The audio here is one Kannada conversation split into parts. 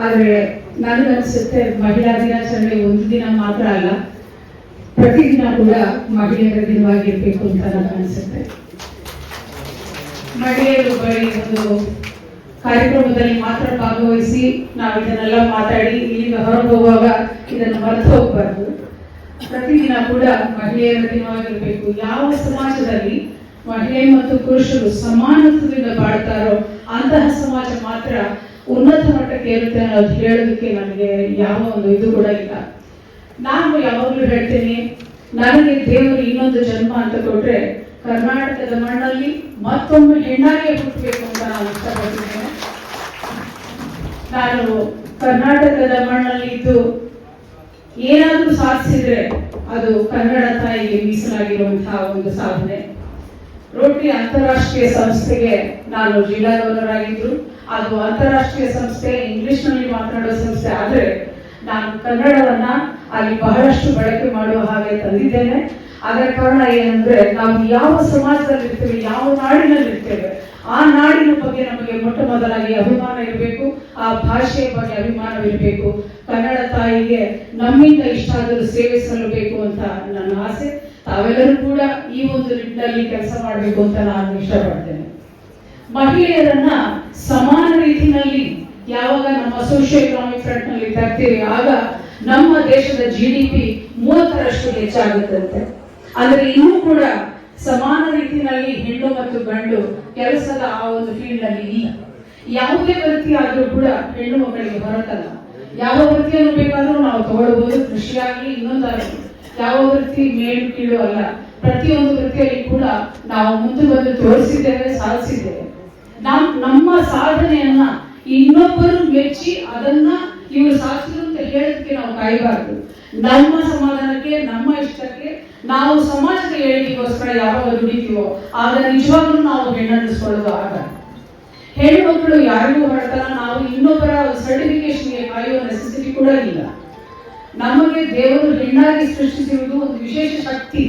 ಆದರೆ ನನಗನ್ಸುತ್ತೆ ಮಹಿಳಾ ದಿನಾಚರಣೆ ಒಂದು ದಿನ ಮಾತ್ರ ಅಲ್ಲ, ಪ್ರತಿದಿನ ಕೂಡ ಮಹಿಳೆಯರ ದಿನವಾಗಿರ್ಬೇಕು ಅಂತ ನನಗನ್ಸುತ್ತೆ. ಮಹಿಳೆಯರು ಬರೀ ಒಂದು ಕಾರ್ಯಕ್ರಮದಲ್ಲಿ ಮಾತ್ರ ಭಾಗವಹಿಸಿ ನಾವು ಇದನ್ನೆಲ್ಲ ಮಾತಾಡಿ ಇಲ್ಲಿಂದ ಹೊರಗೆ ಹೋಗುವಾಗ ಇದನ್ನು ಮರೆತು ಹೋಗಬಾರ್ದು. ಪ್ರತಿದಿನ ಕೂಡ ಮಹಿಳೆಯರ ದಿನವಾಗಿರ್ಬೇಕು. ಯಾವ ಸಮಾಜದಲ್ಲಿ ಮಹಿಳೆ ಮತ್ತು ಪುರುಷರು ಸಮಾನತ್ವದಿಂದ ಬಾಳ್ತಾರೋ ಅಂತಹ ಸಮಾಜ ಮಾತ್ರ ಉನ್ನತ ಮಟ್ಟಕ್ಕೆ ಇರುತ್ತೆ ಅನ್ನೋದು ಹೇಳೋದಕ್ಕೆ ನನಗೆ ಯಾವ ಒಂದು ಇದು ಕೂಡ ಇಲ್ಲ. ನಾನು ಯಾವಾಗಲೂ ಹೇಳ್ತೇನೆ, ನನಗೆ ದೇವರು ಇನ್ನೊಂದು ಜನ್ಮ ಅಂತ ಕೊಟ್ರೆ ಕರ್ನಾಟಕದ ಮಣ್ಣಲ್ಲಿ ಮತ್ತೊಮ್ಮೆ ಹೆಣ್ಣಾಗೆ ಹುಟ್ಟಬೇಕು ಅಂತ ನಾನು ಇಷ್ಟಪಡ್ತಿದ್ದೇನೆ. ನಾನು ಕರ್ನಾಟಕದ ಮಣ್ಣಲ್ಲಿ ಇದ್ದು ಏನಾದರೂ ಸಾಧಿಸಿದ್ರೆ ಅದು ಕನ್ನಡ ತಾಯಿಗೆ ಮೀಸಲಾಗಿರುವಂತಹ ಒಂದು ಸಾಧನೆ. ರೋಟರಿ ಅಂತಾರಾಷ್ಟ್ರೀಯ ಸಂಸ್ಥೆಗೆ ನಾನು ಜಿಲ್ಲಾ ಡೋನರ್ ಆಗಿದ್ದು, ಅದು ಅಂತಾರಾಷ್ಟ್ರೀಯ ಸಂಸ್ಥೆ, ಇಂಗ್ಲಿಷ್ನಲ್ಲಿ ಮಾತನಾಡುವ ಸಂಸ್ಥೆ. ಆದರೆ ನಾನು ಕನ್ನಡವನ್ನ ಅಲ್ಲಿ ಬಹಳಷ್ಟು ಬಳಕೆ ಮಾಡುವ ಹಾಗೆ ತಂದಿದ್ದೇನೆ. ಅದರ ಕಾರಣ ಏನಂದ್ರೆ, ನಾವು ಯಾವ ಸಮಾಜದಲ್ಲಿ ಇರ್ತೇವೆ, ಯಾವ ನಾಡಿನಲ್ಲಿ ಇರ್ತೇವೆ, ಆ ನಾಡಿನ ಬಗ್ಗೆ ನಮಗೆ ಮೊಟ್ಟ ಮೊದಲಾಗಿ ಅಭಿಮಾನ ಇರಬೇಕು, ಆ ಭಾಷೆಯ ಬಗ್ಗೆ ಅಭಿಮಾನವಿರಬೇಕು. ಕನ್ನಡ ತಾಯಿಗೆ ನಮ್ಮಿಂದ ಇಷ್ಟ ಆದರೂ ಸೇವೆ ಸಲ್ಲಬೇಕು ಅಂತ ನನ್ನ ಆಸೆ. ತಾವೆಲ್ಲರೂ ಕೂಡ ಈ ಒಂದು ನಿಟ್ಟಿನಲ್ಲಿ ಕೆಲಸ ಮಾಡಬೇಕು ಅಂತ ನಾನು ಇಷ್ಟಪಡ್ತೇನೆ. ಮಹಿಳೆಯರನ್ನ ಸಮಾನ ರೀತಿಯಲ್ಲಿ ಯಾವಾಗ ನಮ್ಮ ಸೋಷಿಯೋ ಎಕನಾಮಿಕ್ ಫ್ರಂಟ್ ನಲ್ಲಿ ತರ್ತೀವಿ, ಆಗ ನಮ್ಮ ದೇಶದ GDP 30% ಹೆಚ್ಚಾಗುತ್ತಂತೆ. ಅಂದ್ರೆ ಇನ್ನೂ ಕೂಡ ಸಮಾನ ರೀತಿಯಲ್ಲಿ ಹೆಣ್ಣು ಮತ್ತು ಗಂಡು ಕೆಲಸದ ಆ ಒಂದು ಫೀಲ್ಡ್ ನಲ್ಲಿ ಇಲ್ಲ. ಯಾವುದೇ ವೃತ್ತಿ ಆದ್ರೂ ಕೂಡ ಹೆಣ್ಣು ಮಕ್ಕಳಿಗೆ ಹೊರತಲ್ಲ. ಯಾವ ವೃತ್ತಿಯನ್ನು ಬೇಕಾದ್ರೂ ನಾವು ತಗೊಳ್ಬಹುದು, ಕೃಷಿಯಾಗಲಿ ಇನ್ನೊಂದಾಗಲಿ. ಯಾವ ವೃತ್ತಿ ಮೇಲು ಕೀಳು ಅಲ್ಲ. ಪ್ರತಿಯೊಂದು ವೃತ್ತಿಯಲ್ಲಿ ಕೂಡ ನಾವು ಮುಂದೆ ಬಂದು ತೋರಿಸಿದ್ದೇವೆ, ಸಾಧಿಸಿದ್ದೇವೆ. ನಮ್ಮ ಸಾಧನೆಯನ್ನ ಇನ್ನೊಬ್ಬರು ಮೆಚ್ಚಿ ಅದನ್ನ ಇವರು ಸಾಧಿಸಿದ್ರು ಅಂತ ಹೇಳೋದಕ್ಕೆ ನಾವು ಕಾಯಬಾರದು. ನಮ್ಮ ಸಮಾಧಾನಕ್ಕೆ, ನಮ್ಮ ಇಷ್ಟಕ್ಕೆ, ನಾವು ಸಮಾಜದ ಏಳಿಗೆಗೋಸ್ಕರ ಯಾವಾಗ ದುಡಿತೀವೋ ಆಗ ನಿಜವಾಗ್ಲೂ ನಾವು ಹೆಣ್ಣನ್ನಿಸ್ಕೊಳ್ಳೋದು. ಆಗ ಹೆಣ್ಣು ಮಕ್ಕಳು ಯಾರಿಗೂ ಹೊರತಲ್ಲ. ನಾವು ಇನ್ನೊಬ್ಬರ ಸರ್ಟಿಫಿಕೇಶನ್ಗೆ ಕಾಯುವ ನೆಸೆಸಿಟಿ ಕೂಡ ಇಲ್ಲ. ನಮಗೆ ದೇವರು ಹೆಣ್ಣಾಗಿ ಸೃಷ್ಟಿಸಿರುವುದು ಒಂದು ವಿಶೇಷ ಶಕ್ತಿ.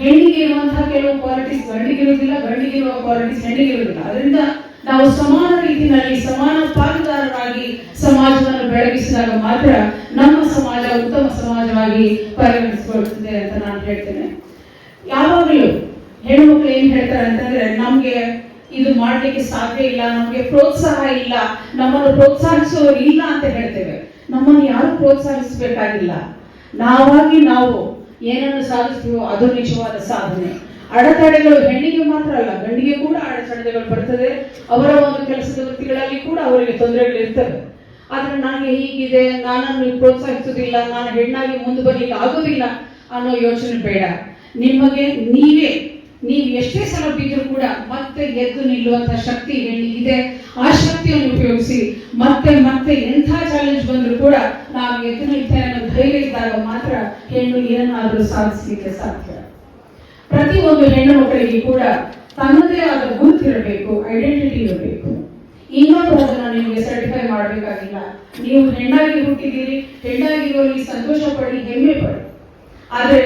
ಹೆಣ್ಣಿಗೆ ಇರುವಂತಹ ಕೆಲವು ಕ್ವಾಲಿಟೀಸ್ ಗಂಡಿಗೆ ಇರುವುದಿಲ್ಲ, ಗಂಡಿಗೆ ಇರುವ ಕ್ವಾಲಿಟೀಸ್ ಹೆಣ್ಣಿಗೆ ಇರುವುದಿಲ್ಲ. ಅದರಿಂದ ನಾವು ಸಮಾನ ರೀತಿಯಲ್ಲಿ ಸಮಾನ ಪಾಲುದಾರರಾಗಿ ಸಮಾಜವನ್ನು ಬೆಳಗಿಸಿದಾಗ ಮಾತ್ರ ನಮ್ಮ ಸಮಾಜ ಉತ್ತಮ ಸಮಾಜವಾಗಿ ಪರಿಗಣಿಸಿಕೊಳ್ಳುತ್ತದೆ ಅಂತ ನಾನು ಹೇಳ್ತೇನೆ. ಯಾವಾಗಲೂ ಹೆಣ್ಣು ಮಕ್ಕಳು ಏನ್ ಹೇಳ್ತಾರೆ ಅಂತಂದ್ರೆ, ನಮ್ಗೆ ಇದು ಮಾಡ್ಲಿಕ್ಕೆ ಸಾಧ್ಯ ಇಲ್ಲ, ನಮ್ಗೆ ಪ್ರೋತ್ಸಾಹ ಇಲ್ಲ, ನಮ್ಮನ್ನು ಪ್ರೋತ್ಸಾಹಿಸುವವರು ಇಲ್ಲ ಅಂತ ಹೇಳ್ತೇವೆ. ನಮ್ಮನ್ನು ಯಾರು ಪ್ರೋತ್ಸಾಹಿಸಬೇಕಾಗಿಲ್ಲ. ನಾವಾಗಿ ನಾವು ಏನನ್ನು ಸಾಧಿಸ್ತೀವೋ ಅದು ನಿಜವಾದ ಸಾಧನೆ. ಅಡೆತಡೆಗಳು ಹೆಣ್ಣಿಗೆ ಮಾತ್ರ ಅಲ್ಲ, ಗಂಡಿಗೆ ಕೂಡ ಅಡೆತಡೆಗಳು ಬರ್ತದೆ. ಅವರ ಒಂದು ಕೆಲಸದ ವೃತ್ತಿಗಳಲ್ಲಿ ಕೂಡ ಅವರಿಗೆ ತೊಂದರೆಗಳು ಇರ್ತವೆ. ಆದ್ರೆ ನನಗೆ ಹೀಗಿದೆ, ನಾನನ್ನು ಪ್ರೋತ್ಸಾಹಿಸುವುದಿಲ್ಲ, ನಾನು ಹೆಣ್ಣಾಗಿ ಮುಂದೆ ಬರಲಿಕ್ಕೆ ಆಗೋದಿಲ್ಲ ಅನ್ನೋ ಯೋಚನೆ ಬೇಡ. ನಿಮಗೆ ನೀವು ಎಷ್ಟೇ ಸಲ ಬಿದ್ದರೂ ಕೂಡ ಮತ್ತೆ ಎದ್ದು ನಿಲ್ಲುವಂತಹ ಶಕ್ತಿ ಹೆಣ್ಣಿಗಿದೆ. ಆ ಶಕ್ತಿಯನ್ನು ಉಪಯೋಗಿಸಿ ಮತ್ತೆ ಎಂಥ ಚಾಲೆಂಜ್ ಬಂದರೂ ಕೂಡ ನಾವು ಎದ್ದು ನಿಲ್ತೇನೆ ಅನ್ನೋ ಧೈರ್ಯ ಇದ್ದಾಗ ಮಾತ್ರ ಹೆಣ್ಣು ಏನನ್ನಾದರೂ ಸಾಧಿಸಲಿಕ್ಕೆ ಸಾಧ್ಯ. ಪ್ರತಿಯೊಂದು ಹೆಣ್ಣು ಮಕ್ಕಳಿಗೆ ಕೂಡ ತನ್ನದೇ ಆದ ಗುರುತಿರಬೇಕು, ಐಡೆಂಟಿಟಿ ಇರಬೇಕು. ಇನ್ನೊಬ್ಬರು ಅದನ್ನ ನಿಮಗೆ ಸರ್ಟಿಫೈ ಮಾಡಬೇಕಾಗಿಲ್ಲ. ನೀವು ಹೆಣ್ಣಾಗಿ ಹುಟ್ಟಿದ್ದೀರಿ, ಹೆಣ್ಣಾಗಿರುವಲ್ಲಿ ಸಂತೋಷ ಪಡಿ, ಹೆಮ್ಮೆ ಪಡಿ. ಆದರೆ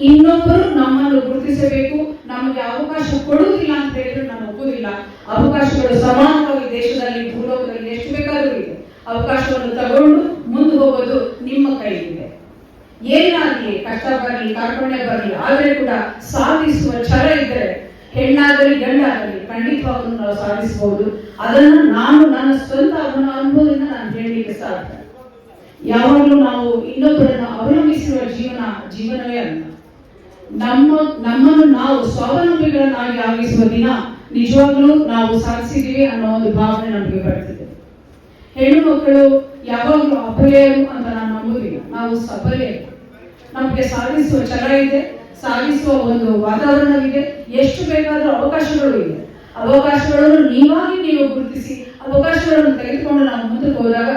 ಇನ್ನೊಬ್ಬರು ನಮ್ಮನ್ನು ಗುರುತಿಸಬೇಕು, ನಮಗೆ ಅವಕಾಶ ಕೊಡುವುದಿಲ್ಲ ಅಂತ ಹೇಳಿದ್ರೆ ನಾನು ಒಪ್ಪುವುದಿಲ್ಲ. ಅವಕಾಶಗಳು ಸಮಾನವಾಗಿ ದೇಶದಲ್ಲಿ, ಭೂಲೋಕದಲ್ಲಿ ಎಷ್ಟು ಬೇಕಾದರೂ ಇದೆ. ಅವಕಾಶವನ್ನು ತಗೊಂಡು ಮುಂದೆ ಹೋಗೋದು ನಿಮ್ಮ ಕೈಲಿದೆ. ಏನಾಗಲಿ, ಕಷ್ಟ ಬರಲಿ, ಕಾರ್ಪಣ್ಯ ಬರಲಿ, ಆದರೆ ಕೂಡ ಸಾಧಿಸುವ ಛಲ ಇದ್ದರೆ ಹೆಣ್ಣಾಗಲಿ ಗಂಡಾಗಲಿ ಖಂಡಿತವಾಗೂ ನಾವು ಸಾಧಿಸಬಹುದು. ಅದನ್ನು ನಾನು ನನ್ನ ಸ್ವಂತ ಅನುಭವದಿಂದ ನಾನು ಹೇಳಲಿಕ್ಕೆ ಸಾಧ್ಯ. ಯಾವಾಗಲೂ ನಾವು ಇನ್ನೊಬ್ಬರನ್ನು ಅವಲಂಬಿಸಿರುವ ಜೀವನವೇ ಅಲ್ಲ. ನಮ್ಮನ್ನು ನಾವು ಸ್ವಾವಲಂಬಿಗಳನ್ನಾಗಿ ಆಗಿಸುವ ದಿನ ನಿಜವಾಗ್ಲೂ ನಾವು ಸಾಧಿಸಿದೀವಿ ಅನ್ನೋ ಒಂದು ಭಾವನೆ ನಮಗೆ ಬರ್ತದೆ. ಹೆಣ್ಣು ಮಕ್ಕಳು ಯಾವಾಗಲೂ ಅಬಲೆಯರು ಅಂತ ನಾನು ನಂಬುದಿಲ್ಲ. ನಾವು ಸಬಲೆಯರು. ನಮಗೆ ಸಾಧಿಸುವ ಛಲ ಇದೆ, ಸಾಧಿಸುವ ಒಂದು ವಾತಾವರಣವಿದೆ, ಎಷ್ಟು ಬೇಕಾದರೂ ಅವಕಾಶಗಳು ಇದೆ. ಅವಕಾಶಗಳನ್ನು ನೀವು ಗುರುತಿಸಿ ಅವಕಾಶಗಳನ್ನು ತೆಗೆದುಕೊಂಡು ನಾವು ಮುಂದಕ್ಕೆ ಹೋದಾಗ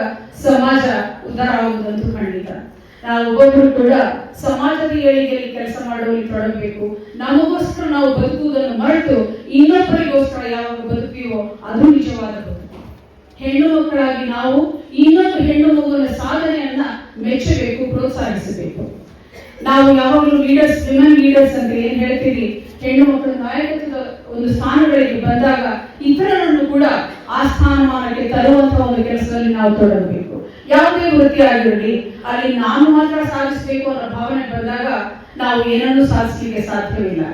ಸಮಾಜ ಉದ್ಧಾರ ಆಗುವುದಂತೂ ಖಂಡಿತ. ನಾವು ಒಬ್ಬೊಬ್ಬರು ಕೂಡ ಸಮಾಜದ ಏಳಿಗೆಯಲ್ಲಿ ಕೆಲಸ ಮಾಡುವಲ್ಲಿ ತೊಡಗಬೇಕು. ನಮಗೋಸ್ಕರ ನಾವು ಬದುಕುವುದನ್ನು ಮರೆತು ಇನ್ನೊಬ್ಬರಿಗೋಸ್ಕರ ಯಾವಾಗ ಬದುಕುತ್ತೀವೋ ಅದು ನಿಜವಾದ ಬದುಕು. ಹೆಣ್ಣು ಮಕ್ಕಳಾಗಿ ನಾವು ಇನ್ನೊಂದು ಹೆಣ್ಣು ಮಗುವಿನ ಸಾಧನೆಯನ್ನ ಮೆಚ್ಚಬೇಕು, ಪ್ರೋತ್ಸಾಹಿಸಬೇಕು. ನಾವು ಯಾವಾಗಲೂ ವಿಮೆನ್ ಲೀಡರ್ಸ್ ಅಂತ ಏನ್ ಹೇಳ್ತೀವಿ, ಹೆಣ್ಣು ಮಕ್ಕಳು ನಾಯಕತ್ವದ ಒಂದು ಸ್ಥಾನಗಳಿಗೆ ಬಂದಾಗ ಇತರರನ್ನು ಕೂಡ ಆ ಸ್ಥಾನಮಾನಕ್ಕೆ ತರುವಂತಹ ಒಂದು ಕೆಲಸದಲ್ಲಿ ನಾವು ತೊಡಗಬೇಕು. ಯಾವುದೇ ವೃತ್ತಿ ಆಗಿರಲಿ, ಅಲ್ಲಿ ನಾನು ಮಾತ್ರ ಸಾಧಿಸಬೇಕು ಅನ್ನೋ ಭಾವನೆ ಬಂದಾಗ ನಾವು ಏನನ್ನೂ ಸಾಧಿಸಲಿಕ್ಕೆ ಸಾಧ್ಯವಿಲ್ಲ.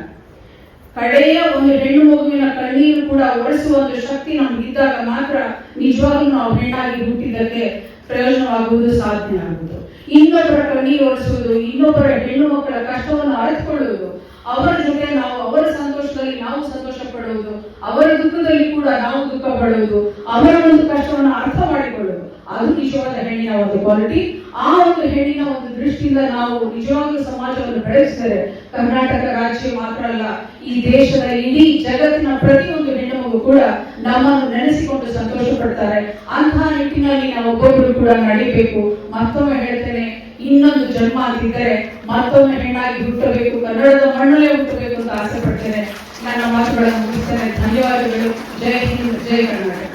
ಕಡೆಯ ಒಂದು ಹೆಣ್ಣು ಮಗುವಿನ ಕಣ್ಣೀರು ಕೂಡ ಒರೆಸುವ ಒಂದು ಶಕ್ತಿ ನಮ್ಗಿದ್ದಾಗ ಮಾತ್ರ ನಿಜವಾಗ್ಲೂ ನಾವು ಹೆಣ್ಣಾಗಿ ಹುಟ್ಟಿದ್ದಕ್ಕೆ ಪ್ರಯೋಜನವಾಗುವುದು, ಸಾಧನೆ ಆಗುವುದು. ಇನ್ನೊಬ್ಬರ ಕಣ್ಣೀರು ಒರೆಸುವುದು, ಇನ್ನೊಬ್ಬರ ಹೆಣ್ಣು ಮಕ್ಕಳ ಕಷ್ಟವನ್ನು ಅರಿತುಕೊಳ್ಳುವುದು, ಅವರ ಜೊತೆ ನಾವು ಅವರ ಸಂತೋಷದಲ್ಲಿ ನಾವು ಸಂತೋಷ ಪಡುವುದು, ಅವರ ದುಃಖದಲ್ಲಿ ಕೂಡ ನಾವು ದುಃಖ ಪಡುವುದು, ಅವರ ಒಂದು ಕಷ್ಟವನ್ನು ಅರ್ಥ ಮಾಡಿಕೊಳ್ಳುವುದು, ಅದು ನಿಜವಾದ ಹೆಣ್ಣಿನ ಒಂದು ಕ್ವಾಲಿಟಿ. ಆ ಒಂದು ಹೆಣ್ಣಿನ ಒಂದು ದೃಷ್ಟಿಯಿಂದ ನಾವು ನಿಜವಾಗ್ಲೂ ಸಮಾಜವನ್ನು ಬೆಳೆಸಿದರೆ ಕರ್ನಾಟಕ ರಾಜ್ಯ ಮಾತ್ರ ಅಲ್ಲ, ಈ ದೇಶದ ಇಡೀ ಜಗತ್ತಿನ ಪ್ರತಿಯೊಂದು ಹೆಣ್ಣು ಮಗು ಕೂಡ ನಮ್ಮನ್ನು ನೆನೆಸಿಕೊಂಡು ಸಂತೋಷ ಪಡ್ತಾರೆ. ಅಂತಹ ನಿಟ್ಟಿನಲ್ಲಿ ನಾವು ಒಬ್ಬೊಬ್ಬರು ಕೂಡ ನಡೀಬೇಕು. ಮತ್ತೊಮ್ಮೆ ಹೇಳ್ತೇನೆ, ಇನ್ನೊಂದು ಜನ್ಮ ಅಂತಿದ್ದರೆ ಮತ್ತೊಮ್ಮೆ ಹೆಣ್ಣಾಗಿ ಹುಟ್ಟಬೇಕು, ಕನ್ನಡದ ಮಣ್ಣಲ್ಲೇ ಹುಟ್ಟಬೇಕು ಅಂತ ಆಸೆ ಪಡ್ತೇನೆ. ನನ್ನ ಮಾತುಗಳನ್ನು ಮುಗಿಸ್ತೇನೆ. ಧನ್ಯವಾದಗಳು. ಜೈ ಹಿಂದ್, ಜೈ ಕರ್ನಾಟಕ.